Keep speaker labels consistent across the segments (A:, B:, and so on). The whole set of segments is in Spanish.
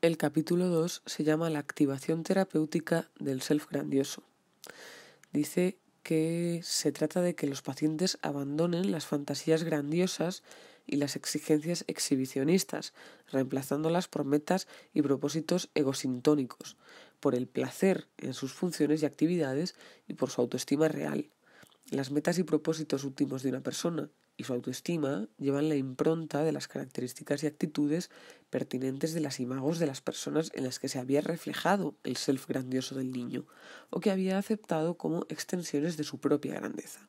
A: El capítulo 2 se llama La activación terapéutica del self grandioso. Dice que se trata de que los pacientes abandonen las fantasías grandiosas y las exigencias exhibicionistas, reemplazándolas por metas y propósitos egosintónicos, por el placer en sus funciones y actividades y por su autoestima real. Las metas y propósitos últimos de una persona y su autoestima llevan la impronta de las características y actitudes pertinentes de las imagos de las personas en las que se había reflejado el self grandioso del niño, o que había aceptado como extensiones de su propia grandeza.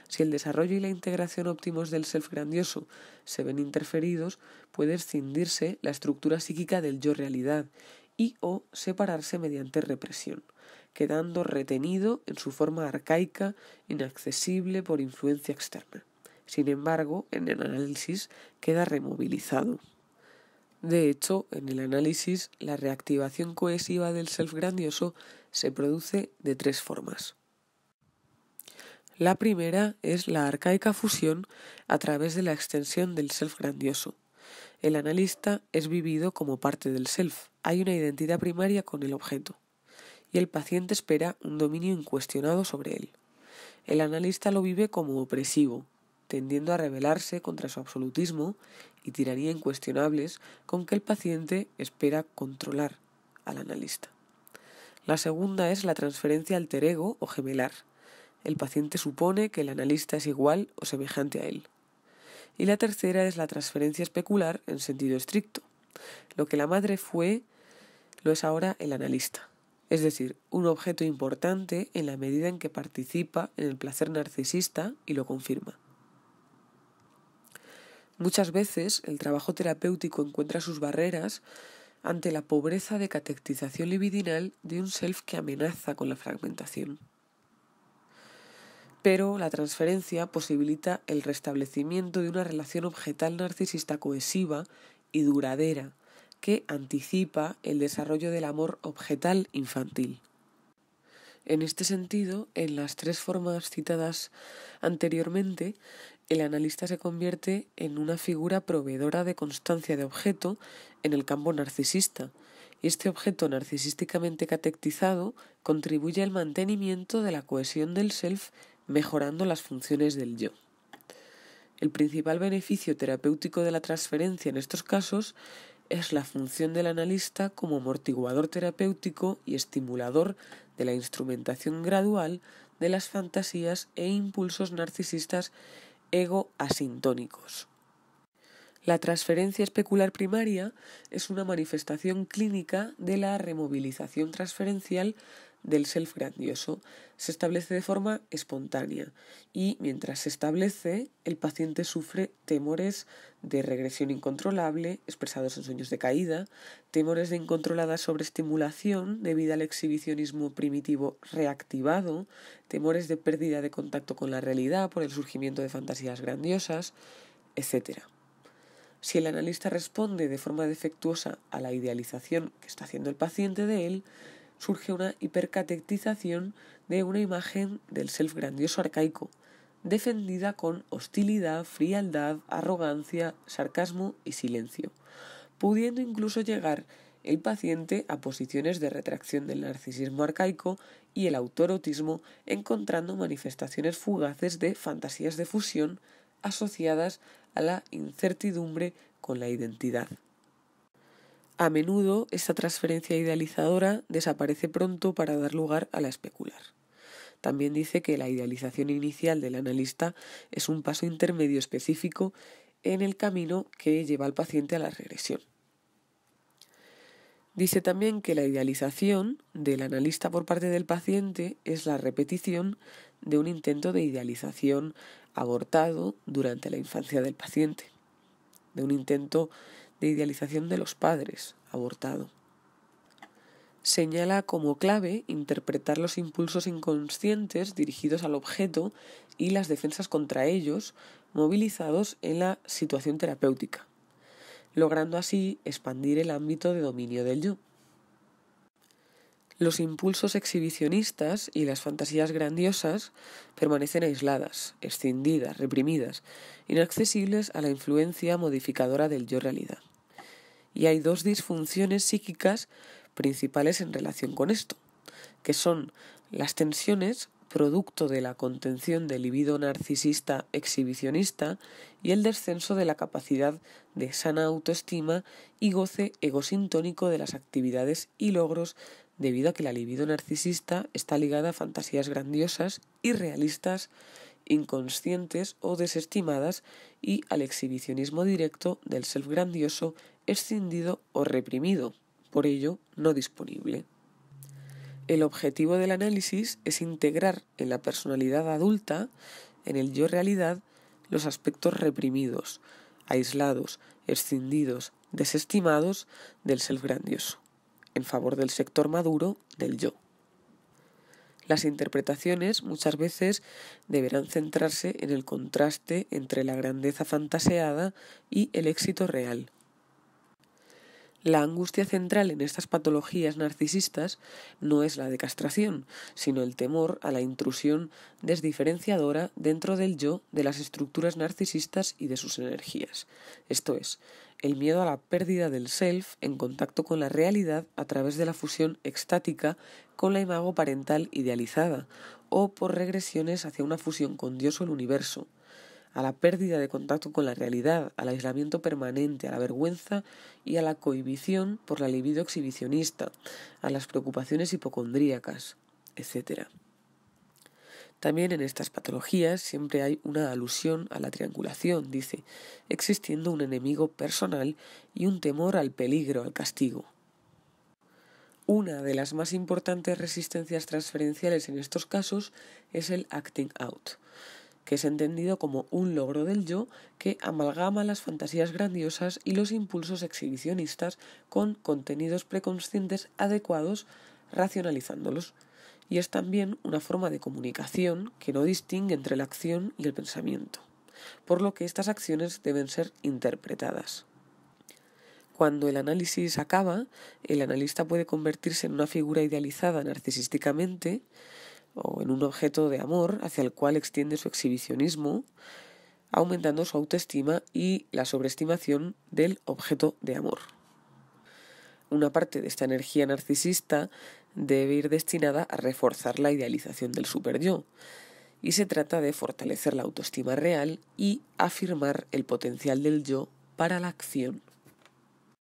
A: Si el desarrollo y la integración óptimos del self grandioso se ven interferidos, puede escindirse la estructura psíquica del yo realidad y o separarse mediante represión, quedando retenido en su forma arcaica, inaccesible por influencia externa. Sin embargo, en el análisis queda removilizado. De hecho, en el análisis, la reactivación cohesiva del self grandioso se produce de 3 formas. La primera es la arcaica fusión a través de la extensión del self grandioso. El analista es vivido como parte del self. Hay una identidad primaria con el objeto, y el paciente espera un dominio incuestionado sobre él. El analista lo vive como opresivo, tendiendo a rebelarse contra su absolutismo y tiranía incuestionables con que el paciente espera controlar al analista. La segunda es la transferencia alter ego o gemelar. El paciente supone que el analista es igual o semejante a él. Y la tercera es la transferencia especular en sentido estricto. Lo que la madre fue, lo es ahora el analista. Es decir, un objeto importante en la medida en que participa en el placer narcisista y lo confirma. Muchas veces el trabajo terapéutico encuentra sus barreras ante la pobreza de catectización libidinal de un self que amenaza con la fragmentación. Pero la transferencia posibilita el restablecimiento de una relación objetal narcisista cohesiva y duradera que anticipa el desarrollo del amor objetal infantil. En este sentido, en las 3 formas citadas anteriormente, el analista se convierte en una figura proveedora de constancia de objeto en el campo narcisista, y este objeto narcisísticamente catectizado contribuye al mantenimiento de la cohesión del self, mejorando las funciones del yo. El principal beneficio terapéutico de la transferencia en estos casos es la función del analista como amortiguador terapéutico y estimulador de la instrumentación gradual de las fantasías e impulsos narcisistas ego-asintónicos. La transferencia especular primaria es una manifestación clínica de la removilización transferencial del self grandioso. Se establece de forma espontánea y, mientras se establece, el paciente sufre temores de regresión incontrolable, expresados en sueños de caída, temores de incontrolada sobreestimulación debido al exhibicionismo primitivo reactivado, temores de pérdida de contacto con la realidad por el surgimiento de fantasías grandiosas, etc. Si el analista responde de forma defectuosa a la idealización que está haciendo el paciente de él, surge una hipercatectización de una imagen del self grandioso arcaico, defendida con hostilidad, frialdad, arrogancia, sarcasmo y silencio, pudiendo incluso llegar el paciente a posiciones de retracción del narcisismo arcaico y el autoerotismo, encontrando manifestaciones fugaces de fantasías de fusión asociadas a la incertidumbre con la identidad. A menudo, esta transferencia idealizadora desaparece pronto para dar lugar a la especular. También dice que la idealización inicial del analista es un paso intermedio específico en el camino que lleva al paciente a la regresión. Dice también que la idealización del analista por parte del paciente es la repetición de un intento de idealización abortado durante la infancia del paciente, de un intento de idealización de los padres abortado. Señala como clave interpretar los impulsos inconscientes dirigidos al objeto y las defensas contra ellos movilizados en la situación terapéutica, logrando así expandir el ámbito de dominio del yo. Los impulsos exhibicionistas y las fantasías grandiosas permanecen aisladas, escindidas, reprimidas, inaccesibles a la influencia modificadora del yo realidad. Y hay dos disfunciones psíquicas principales en relación con esto, que son las tensiones producto de la contención del libido narcisista exhibicionista y el descenso de la capacidad de sana autoestima y goce egosintónico de las actividades y logros, debido a que la libido narcisista está ligada a fantasías grandiosas, irrealistas, inconscientes o desestimadas, y al exhibicionismo directo del self grandioso, escindido o reprimido, por ello no disponible. El objetivo del análisis es integrar en la personalidad adulta, en el yo realidad, los aspectos reprimidos, aislados, escindidos, desestimados del self grandioso, en favor del sector maduro del yo. Las interpretaciones muchas veces deberán centrarse en el contraste entre la grandeza fantaseada y el éxito real. La angustia central en estas patologías narcisistas no es la de castración, sino el temor a la intrusión desdiferenciadora dentro del yo de las estructuras narcisistas y de sus energías. Esto es, el miedo a la pérdida del self en contacto con la realidad a través de la fusión extática con la imago parental idealizada, o por regresiones hacia una fusión con Dios o el universo, a la pérdida de contacto con la realidad, al aislamiento permanente, a la vergüenza y a la cohibición por la libido exhibicionista, a las preocupaciones hipocondríacas, etc. También en estas patologías siempre hay una alusión a la triangulación, dice, existiendo un enemigo personal y un temor al peligro, al castigo. Una de las más importantes resistencias transferenciales en estos casos es el acting out, que es entendido como un logro del yo que amalgama las fantasías grandiosas y los impulsos exhibicionistas con contenidos preconscientes adecuados, racionalizándolos. Y es también una forma de comunicación que no distingue entre la acción y el pensamiento, por lo que estas acciones deben ser interpretadas. Cuando el análisis acaba, el analista puede convertirse en una figura idealizada narcisísticamente, o en un objeto de amor hacia el cual extiende su exhibicionismo, aumentando su autoestima y la sobreestimación del objeto de amor. Una parte de esta energía narcisista debe ir destinada a reforzar la idealización del superyo, y se trata de fortalecer la autoestima real y afirmar el potencial del yo para la acción.